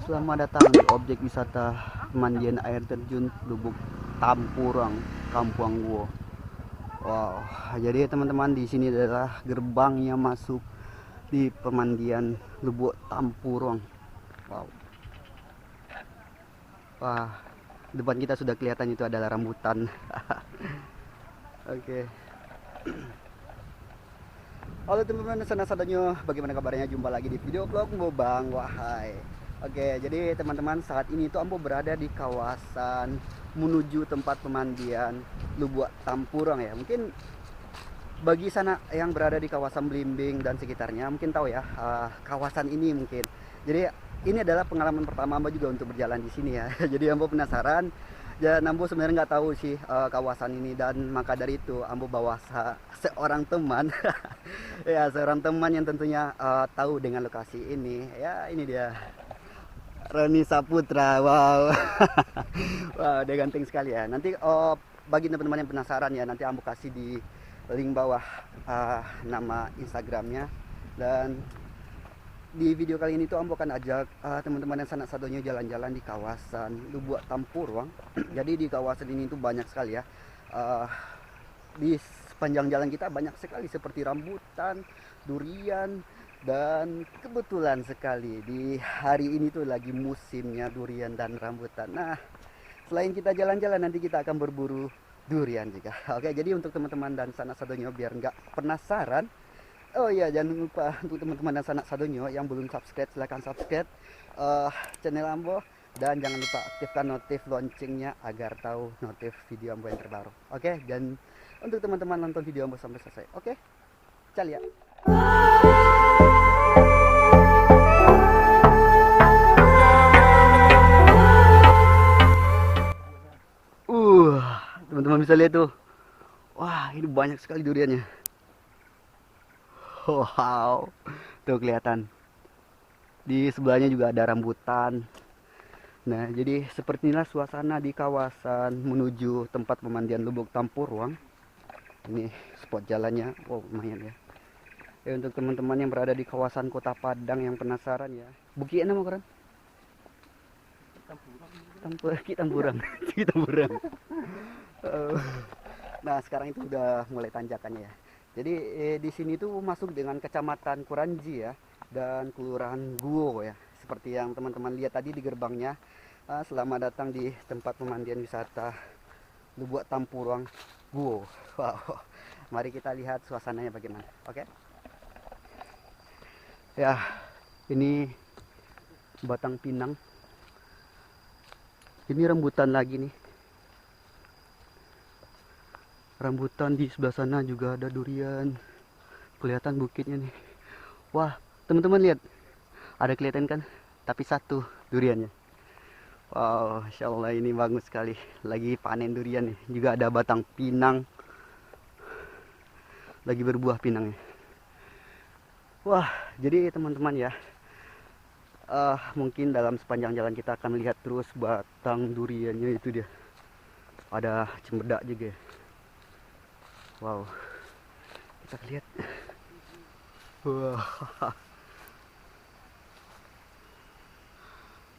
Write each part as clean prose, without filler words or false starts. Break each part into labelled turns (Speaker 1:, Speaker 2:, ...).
Speaker 1: Selamat datang di objek wisata pemandian air terjun Lubuk Tampurang, Kampung Guo. Wow, jadi teman-teman di sini adalah gerbangnya masuk di pemandian Lubuk Tampurang. Wow. Wah, depan kita sudah kelihatan itu adalah rambutan. Oke. Halo teman-teman, sana sadanyo, bagaimana kabarnya? Jumpa lagi di video vlog Bang Wahai. Oke, jadi teman-teman, saat ini tuh Ambo berada di kawasan menuju tempat pemandian Lubuk Tampurang ya. Mungkin bagi sana yang berada di kawasan Blimbing dan sekitarnya mungkin tahu ya kawasan ini mungkin. Jadi ini adalah pengalaman pertama Ambo juga untuk berjalan di sini ya. Jadi Ambo penasaran. Dan Ambo sebenarnya nggak tahu sih kawasan ini, dan maka dari itu Ambo bawa seorang teman ya, seorang teman yang tentunya tahu dengan lokasi ini ya. Ini dia Roni Saputra. Wow. Wow, dia ganteng sekali ya. Nanti bagi teman-teman yang penasaran ya, nanti Ambo kasih di link bawah nama Instagramnya. Dan di video kali ini tuh Ambo akan ajak teman-teman yang sanak sadonyo jalan-jalan di kawasan Lubuk Tampurang. Jadi di kawasan ini tuh banyak sekali ya. Di sepanjang jalan kita banyak sekali seperti rambutan, durian, dan kebetulan sekali di hari ini tuh lagi musimnya durian dan rambutan. Nah, selain kita jalan-jalan, nanti kita akan berburu durian juga. Oke, jadi untuk teman-teman dan sanak sadonyo biar nggak penasaran, oh iya, jangan lupa untuk teman-teman dan sanak sadonyo yang belum subscribe, silahkan subscribe channel Ambo, dan jangan lupa aktifkan notif loncengnya agar tahu notif video Ambo yang terbaru. Oke, dan untuk teman-teman nonton video Ambo sampai selesai. Oke, cali ya. Teman-teman bisa lihat tuh. Wah, ini banyak sekali duriannya. Wow, tuh kelihatan. Di sebelahnya juga ada rambutan. Nah, jadi seperti inilah suasana di kawasan menuju tempat pemandian Lubuk Tampurang. Ini spot jalannya, wow, lumayan ya. Untuk teman-teman yang berada di kawasan Kota Padang yang penasaran ya, Bukit nama keren? Tampurang. Tampurang. Nah, sekarang itu udah mulai tanjakannya ya. Jadi di sini tuh masuk dengan Kecamatan Kuranji ya, dan Kelurahan Guo ya. Seperti yang teman-teman lihat tadi di gerbangnya. Selamat datang di tempat pemandian wisata Lubuk Tampurang Guo. Wow. Mari kita lihat suasananya bagaimana. Oke. Ya, ini batang pinang. Ini rambutan lagi nih. Rambutan di sebelah sana juga ada durian. Kelihatan bukitnya nih. Wah, teman-teman lihat. Ada kelihatan kan? Tapi satu duriannya. Wow, Insya Allah ini bagus sekali. Lagi panen durian nih. Juga ada batang pinang. Lagi berbuah pinangnya. Wah, jadi teman-teman ya. Mungkin dalam sepanjang jalan kita akan melihat terus batang duriannya itu dia. Ada cempedak juga ya. Wow, kita lihat. Wah,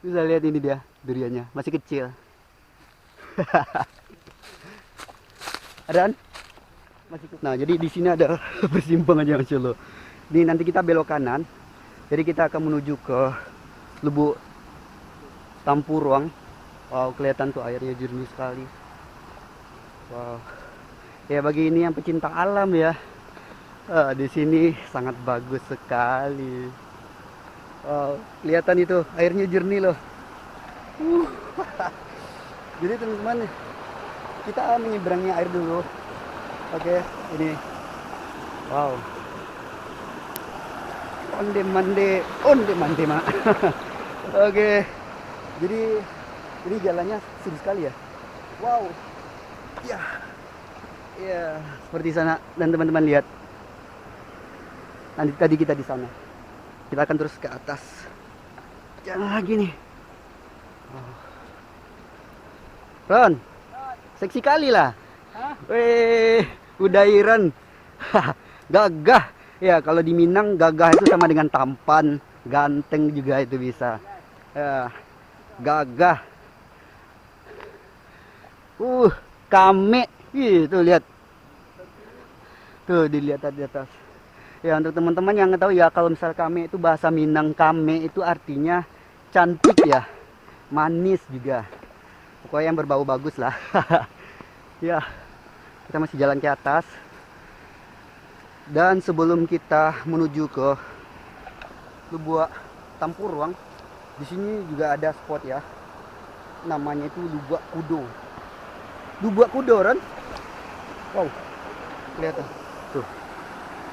Speaker 1: bisa lihat ini dia duriannya, masih kecil. Adaan? Masih kecil. Nah, jadi di sini ada persimpangan aja, Masya Allah. Ini nanti kita belok kanan. Jadi kita akan menuju ke Lubuk Tampurang. Wow, kelihatan tuh airnya jernih sekali. Wow. Ya, bagi ini yang pecinta alam ya, di sini sangat bagus sekali. Kelihatan itu airnya jernih loh. Jadi teman-teman, kita menyeberangnya air dulu. Oke, ini. Wow. Onde mande mak. Oke. Jadi ini jalannya seru sekali ya. Wow. Ya. Ya, seperti sana, dan teman-teman lihat. Nanti tadi kita di sana. Kita akan terus ke atas. Jangan lagi nih. Ron, seksi kali lah. Weh, udairan. Gagah. Ya, kalau di Minang gagah itu sama dengan tampan, ganteng juga itu bisa. Ya, gagah. Kame. Ih, tuh lihat. Tuh dilihat di atas. Ya, untuk teman-teman yang nggak tahu ya, kalau misal kame itu bahasa Minang, kame itu artinya cantik ya, manis juga. Pokoknya yang berbau bagus lah. Ya, kita masih jalan ke atas. Dan sebelum kita menuju ke Lubuk Tampuruang, di sini juga ada spot ya. Namanya itu Lubuk Kudo. Lubuk Kudo, kan? Wow, kelihatan. Tuh,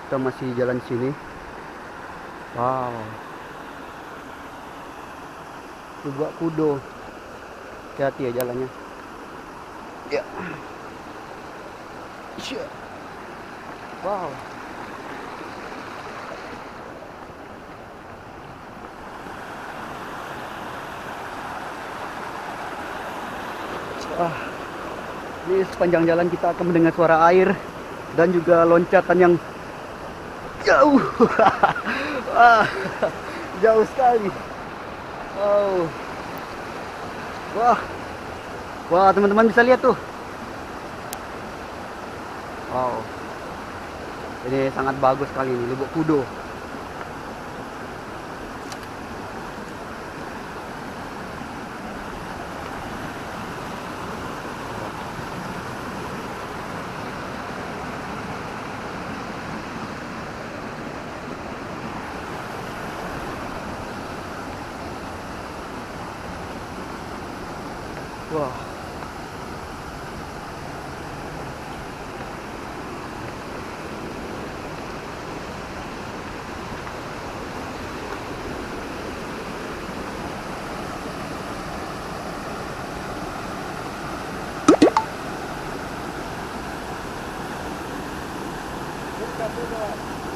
Speaker 1: kita masih jalan sini. Wow, Lubuk Kudo. Hati-hati ya jalannya. Ya. Wow. Ini sepanjang jalan kita akan mendengar suara air dan juga loncatan yang jauh. Jauh sekali. Wah, wah, teman-teman bisa lihat tuh. Wow, ini sangat bagus sekali ini Lubuk Kudo. Wah.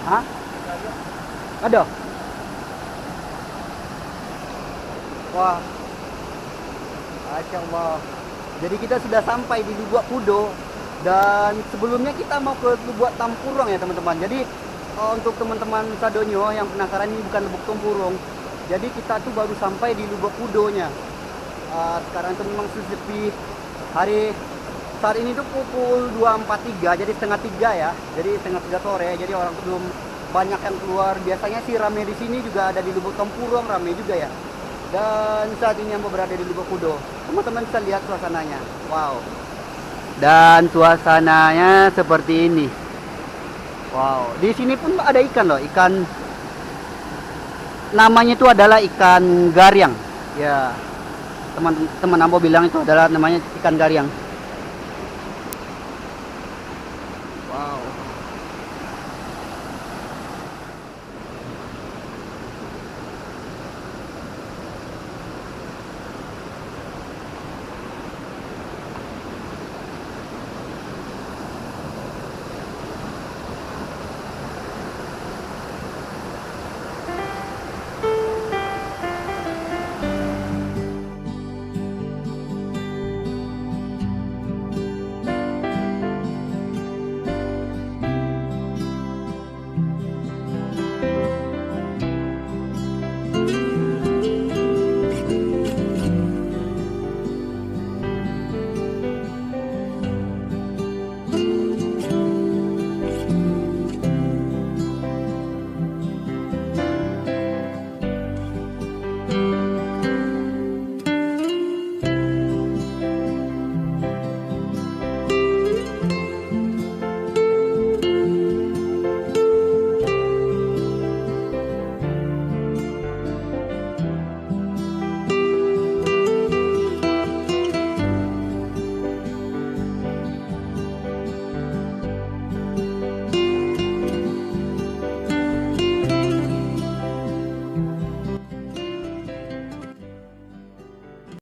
Speaker 1: Hah? Ada? Wah, Masya Allah. Jadi kita sudah sampai di Lubuk Kudo. Dan sebelumnya kita mau ke Lubuk Tampuruang ya teman-teman. Jadi untuk teman-teman Sadonyo yang penasaran, ini bukan Lubuk Tampuruang. Jadi kita tuh baru sampai di Lubuk Kudonya. Sekarang itu memang sepi. Hari saat ini tuh pukul 2.43, jadi setengah 3 ya. Jadi setengah 3 sore. Jadi orang belum banyak yang keluar. Biasanya sih rame di sini, juga ada di Lubuk Tampuruang rame juga ya. Dan saat ini yang berada di Lubuk Kudo, teman-teman bisa lihat suasananya. Wow. Dan suasananya seperti ini. Wow. Di sini pun ada ikan loh, ikan. Namanya itu adalah ikan gariang. Ya. Teman-teman Ambo bilang itu adalah namanya ikan gariang.